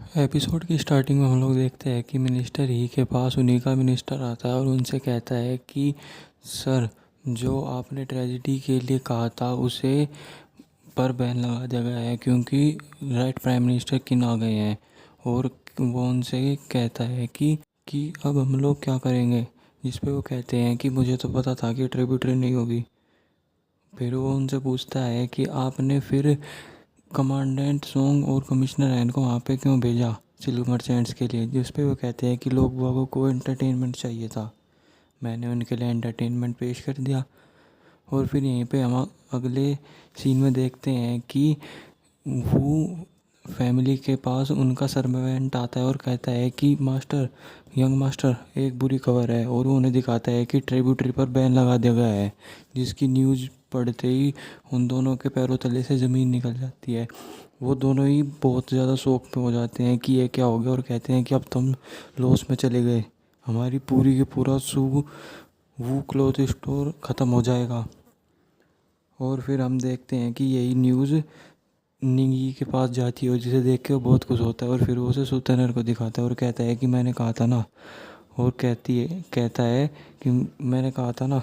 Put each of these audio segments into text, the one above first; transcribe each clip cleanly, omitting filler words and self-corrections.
Episode की starting में हम लोग देखते हैं कि मिनिस्टर ही के पास उन्हीं का मिनिस्टर आता है और उनसे कहता है कि सर, जो आपने ट्रेजिडी के लिए कहा था उसे पर बैन लगा दिया गया है क्योंकि राइट प्राइम मिनिस्टर किन आ गए हैं। और वो उनसे कहता है कि अब हम लोग क्या करेंगे। जिस पे वो कहते हैं कि मुझे तो पता था कि ट्रिब्यूटरी नहीं होगी। फिर वो उनसे पूछता है कि आपने फिर कमांडेंट सोंग और कमिश्नर एन को वहाँ पे क्यों भेजा सिल्क मर्चेंट्स के लिए। जिस पे वो कहते हैं कि लोग बागों को एंटरटेनमेंट चाहिए था, मैंने उनके लिए एंटरटेनमेंट पेश कर दिया। और फिर यहीं पे हम अगले सीन में देखते हैं कि वो फैमिली के पास उनका सर्वेंट आता है और कहता है कि मास्टर, यंग मास्टर, एक बुरी खबर है। और वो उन्हें दिखाता है कि ट्रिब्यूटरी पर बैन लगा दिया गया है, जिसकी न्यूज़ पढ़ते ही उन दोनों के पैरों तले से ज़मीन निकल जाती है। वो दोनों ही बहुत ज़्यादा शौक पे हो जाते हैं कि ये क्या हो गया, और कहते हैं कि अब तुम लॉस में चले गए, हमारी पूरी की पूरा वो क्लॉथ स्टोर ख़त्म हो जाएगा। और फिर हम देखते हैं कि यही न्यूज़ निंगी के पास जाती है और जिसे देख के वो बहुत खुश होता है और फिर वो उसे सुतनर को दिखाता है और कहता है कि मैंने कहा था ना। और कहता है कि मैंने कहा था ना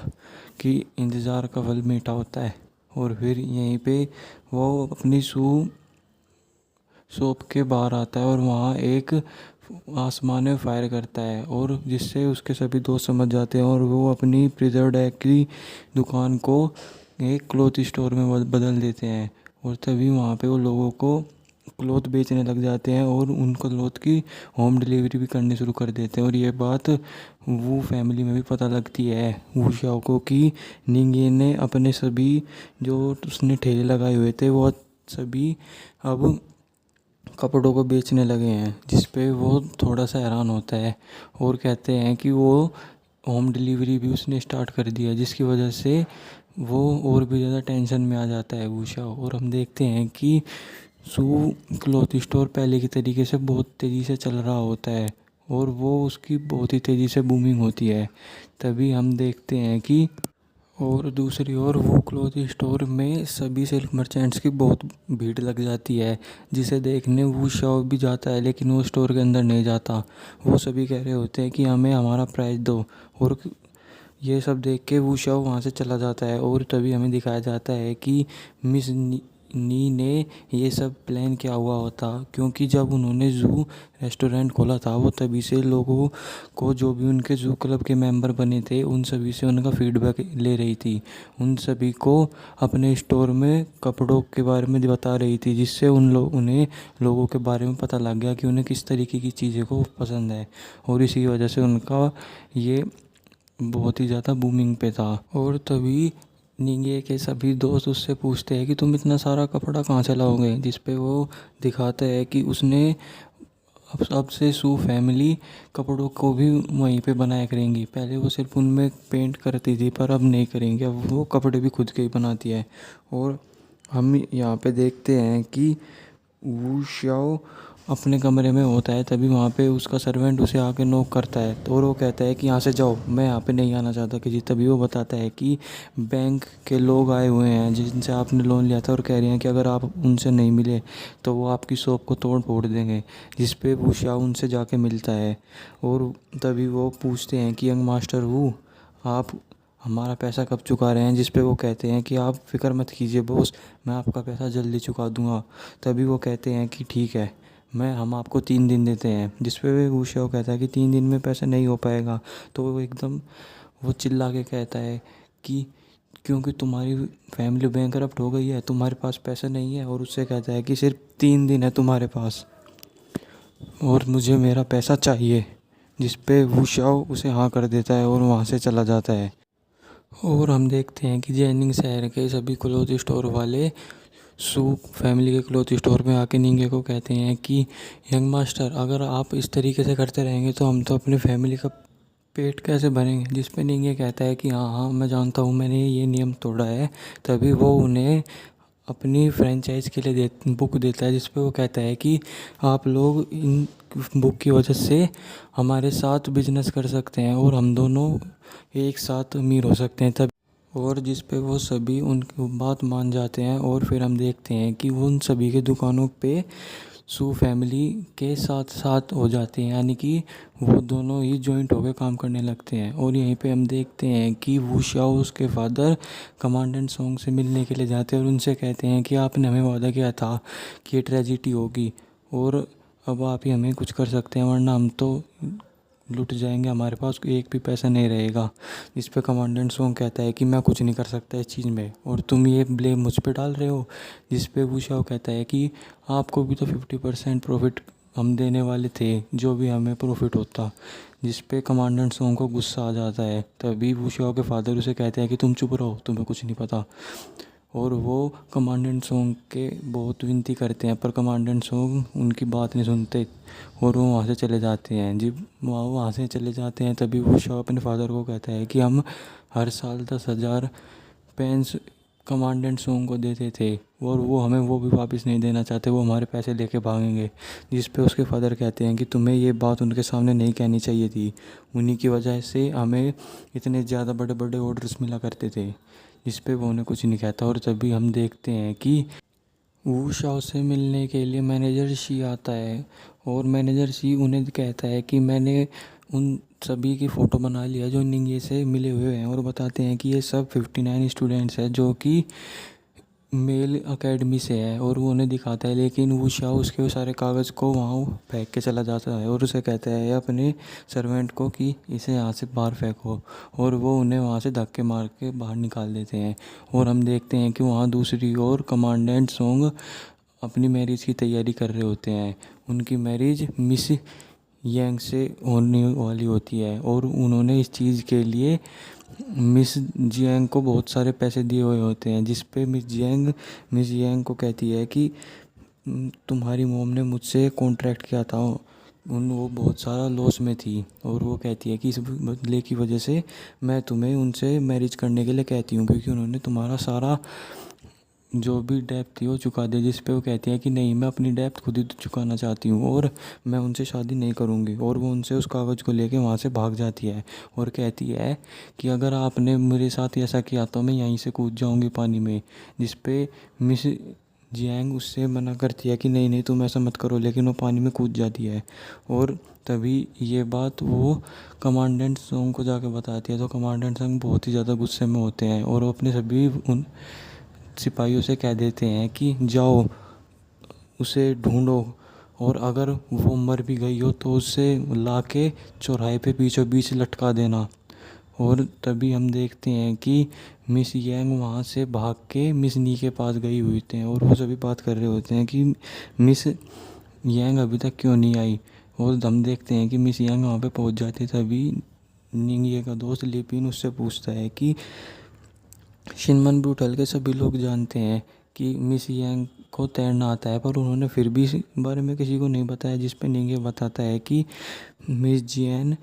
कि इंतज़ार का फल मीठा होता है। और फिर यहीं पे वो अपनी शॉप के बाहर आता है और वहाँ एक आसमान में फायर करता है और जिससे उसके सभी दोस्त समझ जाते हैं और वो अपनी प्रिजर्व एग की दुकान को एक क्लॉथ स्टोर में बदल देते हैं। और तभी वहाँ पे वो लोगों को क्लॉथ बेचने लग जाते हैं और उन क्लॉथ की होम डिलीवरी भी करनी शुरू कर देते हैं। और ये बात वो फैमिली में भी पता लगती है वो शाओ को कि निंगे ने अपने सभी जो उसने ठेले लगाए हुए थे वो सभी अब कपड़ों को बेचने लगे हैं। जिस पे वो थोड़ा सा हैरान होता है और कहते हैं कि वो होम डिलीवरी भी उसने स्टार्ट कर दिया, जिसकी वजह से वो और भी ज़्यादा टेंशन में आ जाता है वूशा। और हम देखते हैं कि सू क्लॉथ स्टोर पहले की तरीके से बहुत तेज़ी से चल रहा होता है और वो उसकी बहुत ही तेज़ी से बूमिंग होती है। तभी हम देखते हैं कि और दूसरी ओर वो क्लॉथ स्टोर में सभी सिल्क मर्चेंट्स की बहुत भीड़ लग जाती है, जिसे देखने वो शॉप भी जाता है लेकिन वो स्टोर के अंदर नहीं जाता। वो सभी कह रहे होते हैं कि हमें हमारा प्राइस दो। और ये सब देख के वो शव वहाँ से चला जाता है और तभी हमें दिखाया जाता है कि मिस नी ने ये सब प्लान किया हुआ होता, क्योंकि जब उन्होंने ज़ू रेस्टोरेंट खोला था वो तभी से लोगों को, जो भी उनके ज़ू क्लब के मेंबर बने थे, उन सभी से उनका फीडबैक ले रही थी। उन सभी को अपने स्टोर में कपड़ों के बारे में बता रही थी, जिससे उन्हें लोगों के बारे में पता लग गया कि उन्हें किस तरीके की चीज़ें को पसंद है। और इसी वजह से उनका ये बहुत ही ज़्यादा बूमिंग पे था। और तभी निंगे के सभी दोस्त उससे पूछते हैं कि तुम इतना सारा कपड़ा कहाँ से लाओगे, जिस पे वो दिखाता है कि उसने अब से सू फैमिली कपड़ों को भी वहीं पे बनाया करेंगी। पहले वो सिर्फ उनमें पेंट करती थी पर अब नहीं करेंगे, अब वो कपड़े भी खुद के ही बनाती है। और हम यहाँ पे देखते हैं कि वू शाओ अपने कमरे में होता है, तभी वहाँ पे उसका सर्वेंट उसे आके नॉक करता है तो और वो कहता है कि यहाँ से जाओ, मैं यहाँ पे नहीं आना चाहता किसी। तभी वो बताता है कि बैंक के लोग आए हुए हैं जिनसे आपने लोन लिया था और कह रहे हैं कि अगर आप उनसे नहीं मिले तो वो आपकी शॉप को तोड़ फोड़ देंगे। जिस पे वो शाह उनसे जाके मिलता है और तभी वो पूछते हैं कि यंग मास्टर वो, आप हमारा पैसा कब चुका रहे हैं। जिस पे वो कहते हैं कि आप फिक्र मत कीजिए बॉस, मैं आपका पैसा जल्दी चुका दूंगा। तभी वो कहते हैं कि ठीक है, हम आपको 3 दिन देते हैं। जिस पे वो शव कहता है कि 3 दिन में पैसा नहीं हो पाएगा। तो वो एकदम वो चिल्ला के कहता है कि क्योंकि तुम्हारी फैमिली बैंकरप्ट हो गई है, तुम्हारे पास पैसा नहीं है। और उससे कहता है कि सिर्फ 3 दिन है तुम्हारे पास और मुझे मेरा पैसा चाहिए। जिस पे वो शव उसे हाँ कर देता है और वहाँ से चला जाता है। और हम देखते हैं कि जैनिंग शहर के सभी क्लोथ स्टोर वाले सू फैमिली के क्लोथ स्टोर में आके निंगे को कहते हैं कि यंग मास्टर, अगर आप इस तरीके से करते रहेंगे तो हम तो अपनी फैमिली का पेट कैसे भरेंगे। जिस पे निंगे कहता है कि हाँ हाँ मैं जानता हूँ, मैंने ये नियम तोड़ा है। तभी वो उन्हें अपनी फ्रेंचाइज के लिए बुक देता है, जिस पे वो कहता है कि आप लोग इन बुक की वजह से हमारे साथ बिजनेस कर सकते हैं और हम दोनों एक साथ अमीर हो सकते हैं। तब और जिस पे वो सभी उनकी बात मान जाते हैं। और फिर हम देखते हैं कि उन सभी के दुकानों पे सू फैमिली के साथ साथ हो जाते हैं, यानी कि वो दोनों ही जॉइंट होकर काम करने लगते हैं। और यहीं पे हम देखते हैं कि वू शाओ उसके फादर कमांडेंट सोंग से मिलने के लिए जाते हैं और उनसे कहते हैं कि आपने हमें वादा किया था कि ये ट्रेजिडी होगी और अब आप ही हमें कुछ कर सकते हैं, वरना हम तो लुट जाएंगे, हमारे पास एक भी पैसा नहीं रहेगा। इस पे कमांडेंट सोंग कहता है कि मैं कुछ नहीं कर सकता इस चीज़ में और तुम ये ब्लेम मुझ पे डाल रहे हो। जिस पे वू शाओ कहता है कि आपको भी तो 50% प्रॉफिट हम देने वाले थे, जो भी हमें प्रॉफिट होता। जिस पे कमांडेंट सोंग को गुस्सा आ जाता है। तभी वू शाओ के फादर उसे कहते हैं कि तुम चुप रहो, तुम्हें कुछ नहीं पता। और वो कमांडेंट सोंग के बहुत विनती करते हैं, पर कमांडेंट सोंग उनकी बात नहीं सुनते और वो वहाँ से चले जाते हैं। जब वहाँ से चले जाते हैं तभी वो शाह अपने फादर को कहता है कि हम हर साल 10,000 पेंस कमांडेंट सोंग को देते थे और वो हमें वो भी वापस नहीं देना चाहते, वो हमारे पैसे लेके भागेंगे। जिस पे उसके फादर कहते हैं कि तुम्हें ये बात उनके सामने नहीं कहनी चाहिए थी, उन्हीं की वजह से हमें इतने ज़्यादा बड़े बड़े ऑर्डर्स मिला करते थे। इस पे वो उन्हें कुछ नहीं कहता और तभी हम देखते हैं कि वू शाओ से मिलने के लिए मैनेजर शी आता है और मैनेजर शी उन्हें कहता है कि मैंने उन सभी की फ़ोटो बना लिया जो निंगे से मिले हुए हैं और बताते हैं कि ये सब 59 स्टूडेंट्स हैं जो कि मेल एकेडमी से है और वो उन्हें दिखाता है। लेकिन वो शाह उसके वो सारे कागज़ को वहाँ फेंक के चला जाता है और उसे कहता है अपने सर्वेंट को कि इसे यहाँ से बाहर फेंको और वो उन्हें वहाँ से धक्के मार के बाहर निकाल देते हैं। और हम देखते हैं कि वहाँ दूसरी ओर कमांडेंट सोंग अपनी मैरिज की तैयारी कर रहे होते हैं। उनकी मैरिज मिस यांग से होने वाली होती है और उन्होंने इस चीज़ के लिए मिस जियांग को बहुत सारे पैसे दिए हुए होते हैं। जिस पे मिस जियांग को कहती है कि तुम्हारी मोम ने मुझसे कॉन्ट्रैक्ट किया था, उन वो बहुत सारा लॉस में थी और वो कहती है कि इस बदले की वजह से मैं तुम्हें उनसे मैरिज करने के लिए कहती हूँ, क्योंकि उन्होंने तुम्हारा सारा जो भी डेप्थ थी वो चुका दी। जिस पे वो कहती है कि नहीं, मैं अपनी डेप्थ खुद ही चुकाना चाहती हूँ और मैं उनसे शादी नहीं करूँगी। और वो उनसे उस कागज़ को लेके वहाँ से भाग जाती है और कहती है कि अगर आपने मेरे साथ ऐसा किया तो मैं यहीं से कूद जाऊँगी पानी में। जिस पे मिस जियांग उससे मना करती है कि नहीं नहीं तुम ऐसा मत करो, लेकिन वो पानी में कूद जाती है। और तभी ये बात वो कमांडेंट सोंग को जाके बताती है तो कमांडेंट सोंग बहुत ही ज़्यादा गुस्से में होते हैं और वो अपने सभी उन सिपाहियों से कह देते हैं कि जाओ उसे ढूंढो और अगर वो मर भी गई हो तो उसे ला के चौराहे पे बीचों बीच लटका देना। और तभी हम देखते हैं कि मिस यांग वहाँ से भाग के मिस नी के पास गई हुई थी और वो सभी बात कर रहे होते हैं कि मिस यांग अभी तक क्यों नहीं आई। और हम देखते हैं कि मिस यांग वहाँ पे पहुँच जाती है। तभी निंगिए का दोस्त लिपिन उससे पूछता है कि शिनमन ब्रूटल के सभी लोग जानते हैं कि मिस यांग को तैरना आता है, पर उन्होंने फिर भी इस बारे में किसी को नहीं बताया। जिस पे निंगे बताता है कि मिस जियन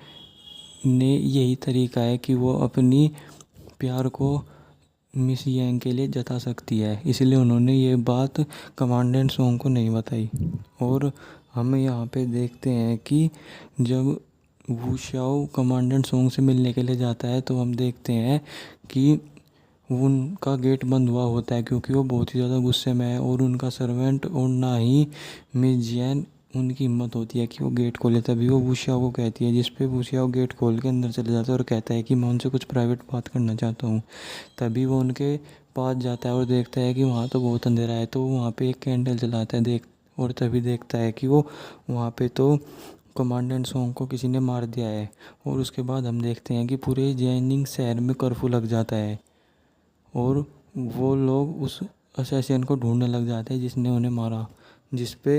ने यही तरीका है कि वो अपनी प्यार को मिस यांग के लिए जता सकती है, इसलिए उन्होंने ये बात कमांडेंट सोंग को नहीं बताई। और हम यहाँ पे देखते हैं कि जब वू शाओ कमांडेंट सोंग से मिलने के लिए जाता है तो हम देखते हैं कि उनका गेट बंद हुआ होता है क्योंकि वो बहुत ही ज़्यादा गुस्से में है और उनका सर्वेंट और ना ही मिस जियन उनकी हिम्मत होती है कि वो गेट खोले। तभी वो वूशियाओ को कहती है, जिस पे वूशियाओ गेट खोल के अंदर चले जाता है और कहता है कि मैं उनसे कुछ प्राइवेट बात करना चाहता हूँ। तभी वो उनके पास जाता है और देखता है कि वहाँ तो बहुत अंधेरा है, तो वो वहाँ पे एक कैंडल जलाता है और तभी देखता है कि वो वहाँ पे तो कमांडेंट सोंग को किसी ने मार दिया है। और उसके बाद हम देखते हैं कि पूरे जैनिंग शहर में कर्फ्यू लग जाता है और वो लोग उस असैसिन को ढूंढने लग जाते हैं जिसने उन्हें मारा। जिस पे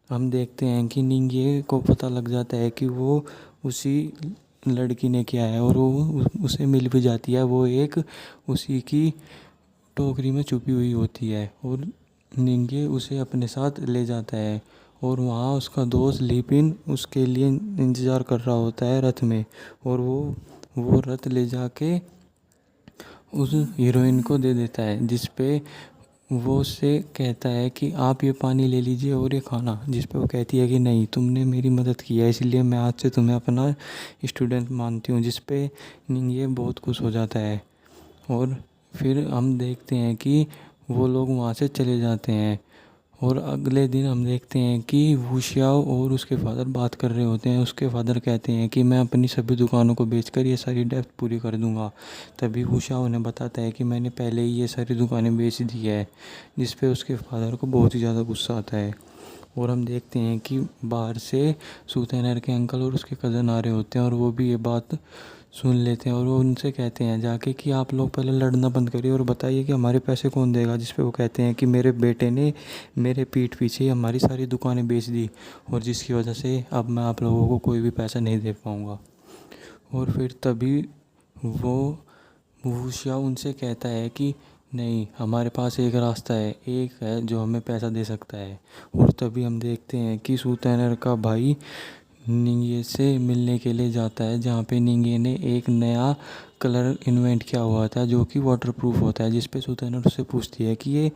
हम देखते हैं कि निंगे को पता लग जाता है कि वो उसी लड़की ने किया है और वो उसे मिल भी जाती है। वो एक उसी की टोकरी में छुपी हुई होती है और निंगे उसे अपने साथ ले जाता है और वहाँ उसका दोस्त लिपिन उसके लिए इंतज़ार कर रहा होता है रथ में। और वो रथ ले जाके उस हीरोइन को दे देता है, जिस पे वो उससे कहता है कि आप ये पानी ले लीजिए और ये खाना। जिस पे वो कहती है कि नहीं, तुमने मेरी मदद की है इसलिए मैं आज से तुम्हें अपना स्टूडेंट मानती हूँ। जिस पे निंगे बहुत खुश हो जाता है और फिर हम देखते हैं कि वो लोग वहाँ से चले जाते हैं और अगले दिन हम देखते हैं कि वू शियाओ और उसके फादर बात कर रहे होते हैं। उसके फादर कहते हैं कि मैं अपनी सभी दुकानों को बेचकर ये सारी डेब्ट पूरी कर दूंगा। तभी वू शियाओ उन्हें बताता है कि मैंने पहले ही ये सारी दुकानें बेच दी है, जिस पे उसके फादर को बहुत ही ज़्यादा गुस्सा आता है। और हम देखते हैं कि बाहर से सूतेनर के अंकल और उसके कज़न आ रहे होते हैं और वो भी ये बात सुन लेते हैं और वो उनसे कहते हैं जाके कि आप लोग पहले लड़ना बंद करिए और बताइए कि हमारे पैसे कौन देगा। जिस पे वो कहते हैं कि मेरे बेटे ने मेरे पीठ पीछे ही हमारी सारी दुकानें बेच दी और जिसकी वजह से अब मैं आप लोगों को कोई भी पैसा नहीं दे पाऊँगा। और फिर तभी वो वूशिया उनसे कहता है कि नहीं, हमारे पास एक रास्ता है, एक है जो हमें पैसा दे सकता है। और तभी हम देखते हैं कि सूतेनर का भाई निंगे से मिलने के लिए जाता है, जहाँ पे निंगे ने एक नया कलर इन्वेंट किया हुआ था जो कि वाटरप्रूफ होता है। जिस पे सूतेनर उससे पूछती है कि ये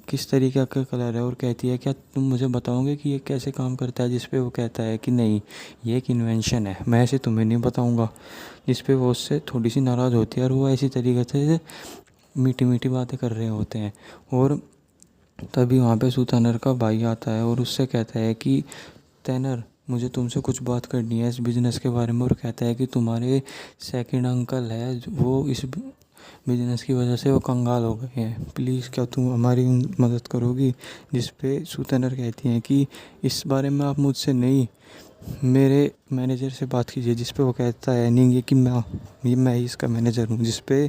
किस तरीके का कलर है और कहती है क्या तुम मुझे बताओगे कि ये कैसे काम करता है। जिस पे वो कहता है कि नहीं, ये एक इन्वेंशन है, मैं ऐसे तुम्हें नहीं बताऊंगा। जिस पे वो उससे थोड़ी सी नाराज़ होती है और वो ऐसी तरीके से मीठी मीठी बातें कर रहे होते हैं। और तभी वहाँ पे सूतेनर का भाई आता है और उससे कहता है कि तैनर, मुझे तुमसे कुछ बात करनी है इस बिज़नेस के बारे में। और कहता है कि तुम्हारे सेकंड अंकल है, वो इस बिजनेस की वजह से वो कंगाल हो गए हैं, प्लीज़ क्या तुम हमारी मदद करोगी। जिस पे सूतनर कहती हैं कि इस बारे में आप मुझसे नहीं, मेरे मैनेजर से बात कीजिए। जिस पे वो कहता है नहीं कि मैं ही इसका मैनेजर हूँ। जिस पे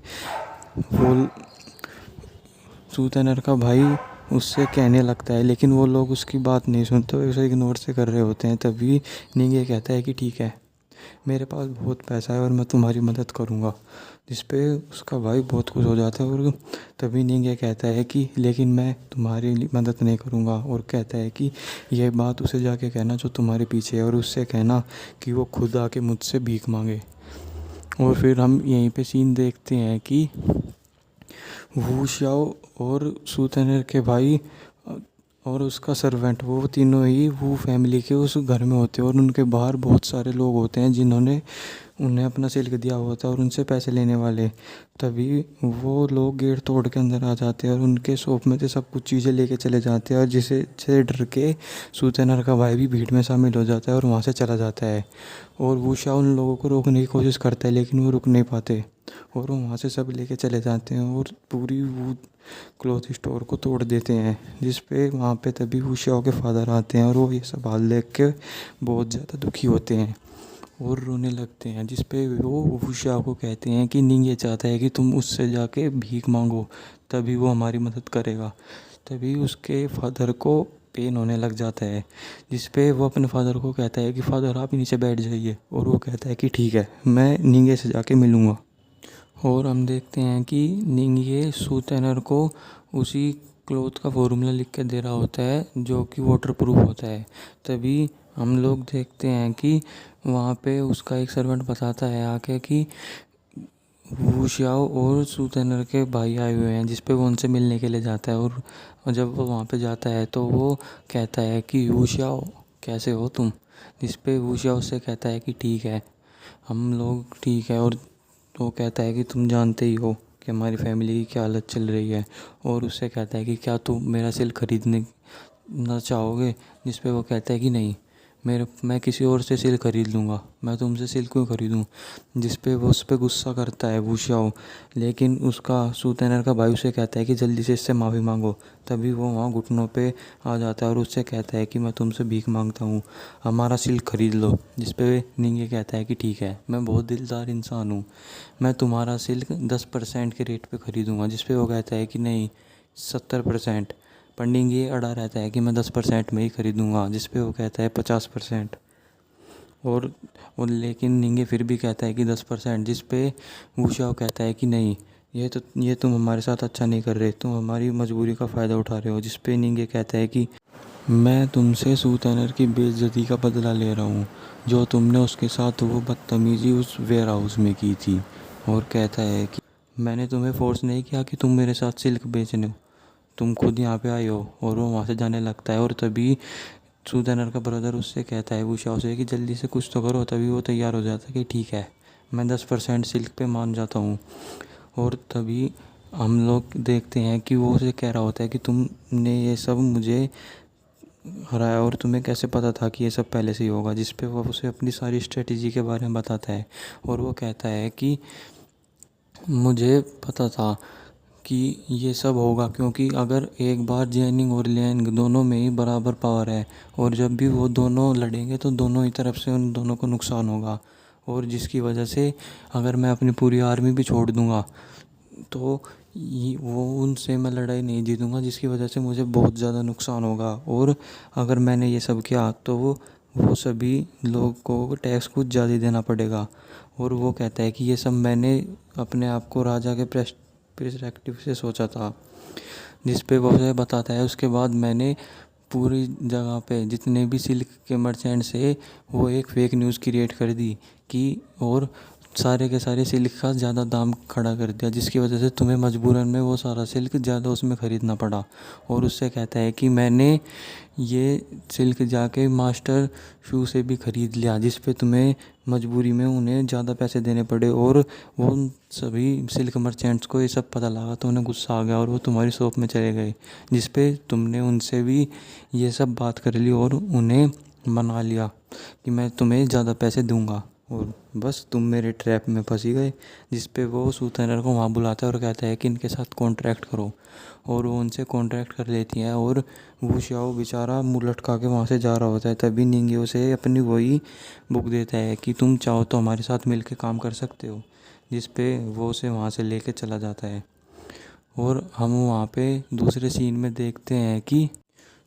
वो सूतनर का भाई उससे कहने लगता है, लेकिन वो लोग उसकी बात नहीं सुनते, उसे इग्नोर से कर रहे होते हैं। तभी निंगे कहता है कि ठीक है, मेरे पास बहुत पैसा है और मैं तुम्हारी मदद करूँगा। जिस पे उसका भाई बहुत खुश हो जाता है। और तभी निंगे कहता है कि लेकिन मैं तुम्हारी मदद नहीं करूँगा। और कहता है कि यह बात उसे जाके कहना जो तुम्हारे पीछे है, और उससे कहना कि वो खुद आके मुझसे भीख मांगे। और फिर हम यहीं पे सीन देखते हैं कि वू शियाओ और सूतेनर के भाई और उसका सर्वेंट, वो तीनों ही वो फैमिली के उस घर में होते हैं। और उनके बाहर बहुत सारे लोग होते हैं जिन्होंने उन्हें अपना सिल्क दिया हुआ था और उनसे पैसे लेने वाले। तभी वो लोग गेट तोड़ के अंदर आ जाते हैं और उनके शॉप में से सब कुछ चीज़ें लेके चले जाते हैं। और जिसे से डर के सूतेनर का भाई भी भीड़ में शामिल हो जाता है और वहाँ से चला जाता है। और वूशा उन लोगों को रोकने की कोशिश करता है, लेकिन वो रुक नहीं पाते और वो वहाँ से सब लेके चले जाते हैं और पूरी वो क्लॉथ स्टोर को तोड़ देते हैं। जिस पे वहाँ पे तभी वूशा के फादर आते हैं और वो ये सब हाल देख के बहुत ज़्यादा दुखी होते हैं और रोने लगते हैं। जिस पे वो वूशा को कहते हैं कि निंग ये चाहता है कि तुम उससे जाके भीख मांगो, तभी वो हमारी मदद करेगा। तभी उसके फादर को पेन होने लग जाता है। जिस पे वो अपने फादर को कहता है कि फादर आप नीचे बैठ जाइए। और वो कहता है कि ठीक है, मैं निंगे से जाके मिलूँगा। और हम देखते हैं कि निंगे सूतेनर को उसी क्लॉथ का फॉर्मूला लिख के दे रहा होता है जो कि वाटर प्रूफ होता है। तभी हम लोग देखते हैं कि वहाँ पे उसका एक सर्वेंट बताता है आके कि वूशियाओ और सूतेनर के भाई आए हुए हैं। जिस पे वो उनसे मिलने के लिए जाता है। और जब वो वहाँ पे जाता है तो वो कहता है कि वूशियाओ कैसे हो तुम। जिस पे वूशियाओ उससे कहता है कि ठीक है, हम लोग ठीक है। और वो कहता है कि तुम जानते ही हो कि हमारी फैमिली की क्या हालत चल रही है। और उससे कहता है कि क्या तुम मेरा सिल खरीदने ना चाहोगे। जिस पे वो कहता है कि नहीं, मैं किसी और से सिल खरीद लूँगा, मैं तुमसे सिल क्यों खरीदूँ। जिस पे वो उस पे गुस्सा करता है वूशियाओ, लेकिन उसका सूतेनर का भाई उसे कहता है कि जल्दी से इससे माफ़ी मांगो। तभी वो वहाँ घुटनों पे आ जाता है और उससे कहता है कि मैं तुमसे भीख मांगता हूँ, हमारा सिल खरीद लो। जिस पे निंगे कहता है कि ठीक है, मैं बहुत दिलदार इंसान हूँ, मैं तुम्हारा सिल्क 10% के रेट पे खरीदूँगा। जिस पे वो कहता है कि नहीं, 70%। पर निंगे अड़ा रहता है कि मैं 10% में ही खरीदूँगा। जिस पे वो कहता है 50%। और लेकिन निंगे फिर भी कहता है कि 10%। जिस पे वूशाओ कहता है कि नहीं, ये तुम हमारे साथ अच्छा नहीं कर रहे, तुम हमारी मजबूरी का फ़ायदा उठा रहे हो। जिस पे निंगे कहता है कि मैं तुमसे सूतेनर की बेइज्जती का बदला ले रहा हूँ, जो तुमने उसके साथ वो बदतमीज़ी उस वेयर हाउस में की थी। और कहता है कि मैंने तुम्हें फोर्स नहीं किया कि तुम मेरे साथ सिल्क बेचने, तुम खुद यहाँ पे आए हो। और वो वहाँ से जाने लगता है। और तभी सूदेनर का ब्रदर उससे कहता है वूशाओ से कि जल्दी से कुछ तो करो। तभी वो तैयार हो जाता है कि ठीक है, मैं 10% सिल्क पे मान जाता हूँ। और तभी हम लोग देखते हैं कि वो उसे कह रहा होता है कि तुमने ये सब मुझे हराया और तुम्हें कैसे पता था कि ये सब पहले से ही होगा, जिस पे वो उसे अपनी सारी स्ट्रेटजी के बारे में बताता है। और वो कहता है कि मुझे पता था कि ये सब होगा, क्योंकि अगर एक बार जैनिंग और लियांग दोनों में ही बराबर पावर है और जब भी वो दोनों लड़ेंगे तो दोनों ही तरफ से उन दोनों को नुकसान होगा। और जिसकी वजह से अगर मैं अपनी पूरी आर्मी भी छोड़ दूंगा तो वो उनसे मैं लड़ाई नहीं जीतूंगा, जिसकी वजह से मुझे बहुत ज़्यादा नुकसान होगा। और अगर मैंने ये सब किया तो वो सभी लोगों को टैक्स कुछ ज़्यादा ही देना पड़ेगा। और वो कहता है कि ये सब मैंने अपने आप को राजा के पर्सपेक्टिव से सोचा था, जिस पे वो उसे बताता है। उसके बाद मैंने पूरी जगह पे जितने भी सिल्क के मर्चेंट्स है वो एक फेक न्यूज़ क्रिएट कर दी कि और सारे के सारे सिल्क का ज़्यादा दाम खड़ा कर दिया, जिसकी वजह से तुम्हें मजबूरन में वो सारा सिल्क ज़्यादा उसमें ख़रीदना पड़ा। और उससे कहता है कि मैंने ये सिल्क जाके मास्टर शू से भी ख़रीद लिया, जिस पे तुम्हें मजबूरी में उन्हें ज़्यादा पैसे देने पड़े। और वो उन सभी सिल्क मर्चेंट्स को ये सब पता लगा तो उन्हें गुस्सा आ गया और वो तुम्हारी शॉप में चले गए, जिस पे तुमने उनसे भी ये सब बात कर ली और उन्हें मना लिया कि मैं तुम्हें ज़्यादा पैसे दूंगा। और बस तुम मेरे ट्रैप में फंसी गए, जिस पे वो सूतनर को वहाँ बुलाता है और कहता है कि इनके साथ कॉन्ट्रैक्ट करो। और वो उनसे कॉन्ट्रैक्ट कर लेती हैं और वो श्याओ बेचारा मुँह लटका के वहाँ से जा रहा होता है। तभी निंगे उसे अपनी वही बुक देता है कि तुम चाहो तो हमारे साथ मिल के काम कर सकते हो, जिस पे वो उसे वहाँ से लेके चला जाता है। और हम वहाँ पे दूसरे सीन में देखते हैं कि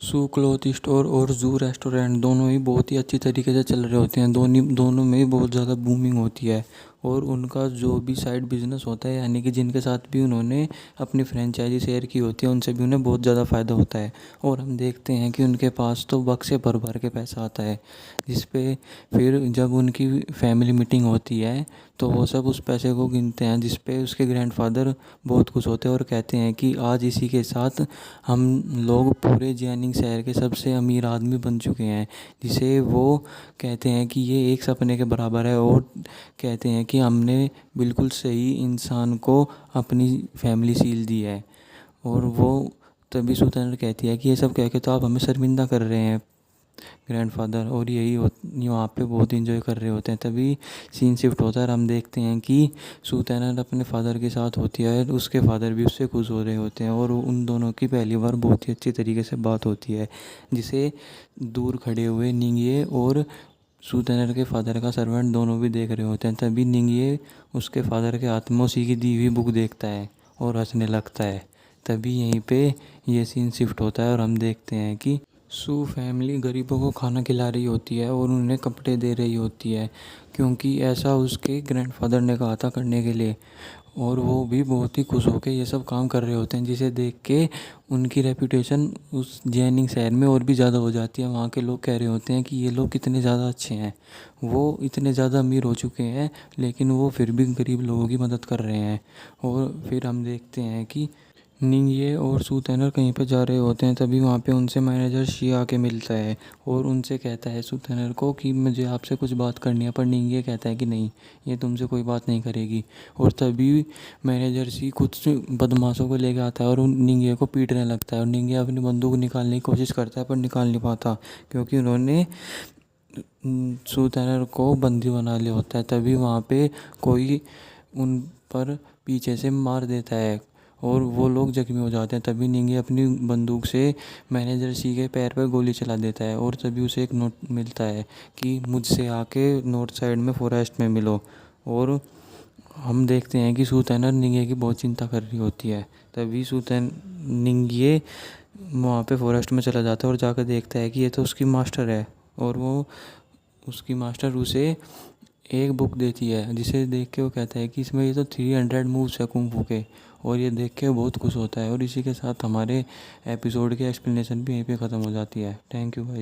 सू क्लॉथ स्टोर और जू रेस्टोरेंट दोनों ही बहुत ही अच्छी तरीके से चल रहे होते हैं। दोनों में ही बहुत ज़्यादा बूमिंग होती है। और उनका जो भी साइड बिजनेस होता है, यानी कि जिनके साथ भी उन्होंने अपनी फ्रेंचाइजी शेयर की होती है, उनसे भी उन्हें बहुत ज़्यादा फ़ायदा होता है। और हम देखते हैं कि उनके पास तो बक्से भर भर के पैसा आता है, जिस पे फिर जब उनकी फैमिली मीटिंग होती है तो वो सब उस पैसे को गिनते हैं, जिस पे उसके ग्रैंडफादर बहुत खुश होते हैं और कहते हैं कि आज इसी के साथ हम लोग पूरे जियानिंग शहर के सबसे अमीर आदमी बन चुके हैं, जिसे वो कहते हैं कि ये एक सपने के बराबर है। और कहते हैं कि हमने बिल्कुल सही इंसान को अपनी फैमिली सील दी है। और वो तभी सुतनर कहती है कि ये सब कह के तो आप हमें शर्मिंदा कर रहे हैं ग्रैंडफादर। और वहाँ पे बहुत इंजॉय कर रहे होते हैं। तभी सीन शिफ्ट होता है और हम देखते हैं कि सुतैनर अपने फादर के साथ होती है, उसके फादर भी उससे खुश हो रहे होते हैं और उन दोनों की पहली बार बहुत ही अच्छी तरीके से बात होती है, जिसे दूर खड़े हुए निंगिए और सुतैनर के फादर का सर्वेंट दोनों भी देख रहे होते हैं। तभी निंगिए उसके फादर के हाथ में उसी की दी हुई बुक देखता है और हंसने लगता है। तभी यहीं पे ये सीन शिफ्ट होता है और हम देखते हैं कि सू फैमिली गरीबों को खाना खिला रही होती है और उन्हें कपड़े दे रही होती है, क्योंकि ऐसा उसके ग्रैंडफादर ने कहा था करने के लिए। और वो भी बहुत ही खुश होकर ये सब काम कर रहे होते हैं, जिसे देख के उनकी रेपुटेशन उस जैनिंग शहर में और भी ज़्यादा हो जाती है। वहाँ के लोग कह रहे होते हैं कि ये लोग कितने ज़्यादा अच्छे हैं, वो इतने ज़्यादा अमीर हो चुके हैं लेकिन वो फिर भी गरीब लोगों की मदद कर रहे हैं। और फिर हम देखते हैं कि निंगिए और सूतैनर कहीं पर जा रहे होते हैं। तभी वहाँ पे उनसे मैनेजर शी आके मिलता है और उनसे कहता है सूतैनर को कि मुझे आपसे कुछ बात करनी है। पर निंगिए कहता है कि नहीं, ये तुमसे कोई बात नहीं करेगी। और तभी मैनेजर शी कुछ बदमाशों को लेके आता है और उन निंगिए को पीटने लगता है। और निंगिए अपनी बंदूक निकालने की कोशिश करता है पर निकाल नहीं पाता, क्योंकि उन्होंने सूतैनर को बंदी बना लिया होता है। तभी वहाँ पे कोई उन पर पीछे से मार देता है और वो लोग जख्मी हो जाते हैं। तभी निंगे अपनी बंदूक से मैनेजर सी के पैर पर गोली चला देता है और तभी उसे एक नोट मिलता है कि मुझसे आके नॉर्थ साइड में फॉरेस्ट में मिलो। और हम देखते हैं कि सूतैनर निंगे की बहुत चिंता कर रही होती है। तभी निंगे वहाँ पे फॉरेस्ट में चला जाता है और जाकर देखता है कि ये तो उसकी मास्टर है। और वो उसकी मास्टर उसे एक बुक देती है, जिसे देख के वो कहता है कि इसमें ये तो 300 मूव्स है कुंग फू के। और ये देख के बहुत खुश होता है। और इसी के साथ हमारे एपिसोड की एक्सप्लेनेशन भी यहीं पे ख़त्म हो जाती है। थैंक यू भाई।